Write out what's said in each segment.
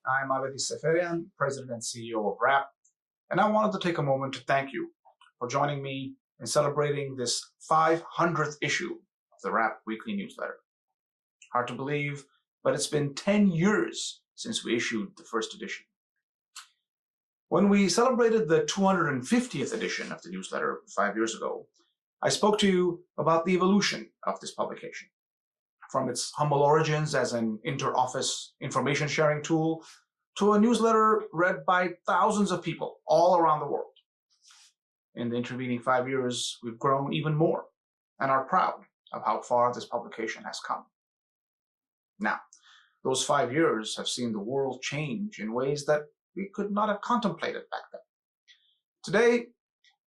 I'm Avedis Seferian, President and CEO of RAP, and I wanted to take a moment to thank you for joining me in celebrating this 500th issue of the RAP Weekly Newsletter. Hard to believe, but it's been 10 years since we issued the first edition. When we celebrated the 250th edition of the newsletter 5 years ago, I spoke to you about the evolution of this publication. From its humble origins as an inter-office information sharing tool to a newsletter read by thousands of people all around the world. In the intervening 5 years, we've grown even more and are proud of how far this publication has come. Now, those 5 years have seen the world change in ways that we could not have contemplated back then. Today,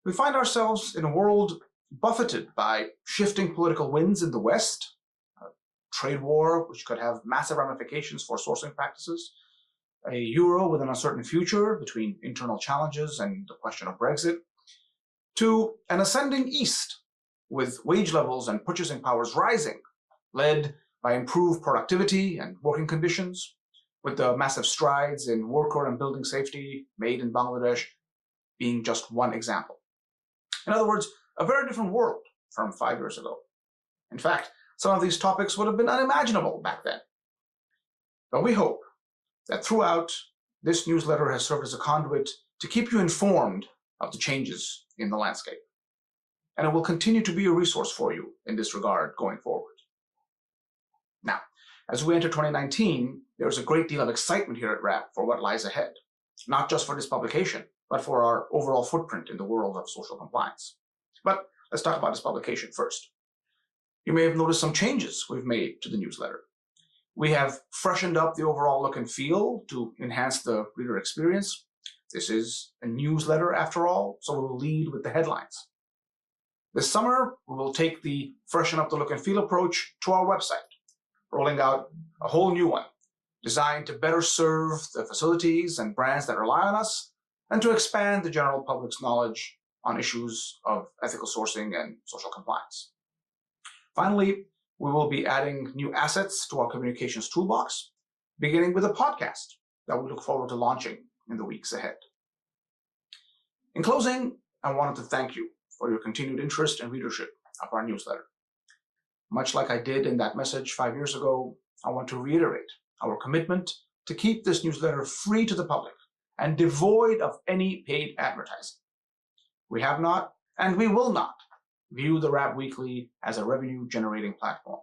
we find ourselves in a world buffeted by shifting political winds in the West, a trade war which could have massive ramifications for sourcing practices, a euro with an uncertain future between internal challenges and the question of Brexit, to an ascending East with wage levels and purchasing powers rising, led by improved productivity and working conditions, with the massive strides in worker and building safety made in Bangladesh being just one example. In other words, a very different world from 5 years ago. In fact, some of these topics would have been unimaginable back then. But we hope that throughout, this newsletter has served as a conduit to keep you informed of the changes in the landscape. And it will continue to be a resource for you in this regard going forward. Now, as we enter 2019, there is a great deal of excitement here at RAP for what lies ahead, not just for this publication, but for our overall footprint in the world of social compliance. But let's talk about this publication first. You may have noticed some changes we've made to the newsletter. We have freshened up the overall look and feel to enhance the reader experience. This is a newsletter after all, so we will lead with the headlines. This summer, we will take the freshen up the look and feel approach to our website, rolling out a whole new one designed to better serve the facilities and brands that rely on us and to expand the general public's knowledge on issues of ethical sourcing and social compliance. Finally, we will be adding new assets to our communications toolbox, beginning with a podcast that we look forward to launching in the weeks ahead. In closing, I wanted to thank you for your continued interest and readership of our newsletter. Much like I did in that message 5 years ago, I want to reiterate our commitment to keep this newsletter free to the public and devoid of any paid advertising. We have not, and we will not, view the RAP Weekly as a revenue-generating platform,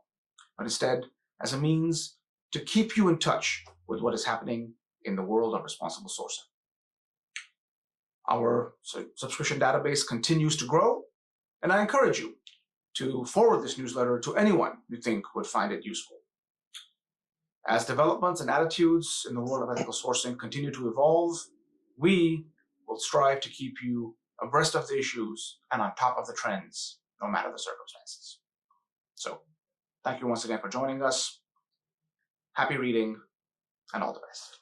but instead as a means to keep you in touch with what is happening in the world of responsible sourcing. Our subscription database continues to grow, and I encourage you to forward this newsletter to anyone you think would find it useful. As developments and attitudes in the world of ethical sourcing continue to evolve, we will strive to keep you abreast of the issues and on top of the trends, no matter the circumstances. So, thank you once again for joining us. Happy reading, and all the best.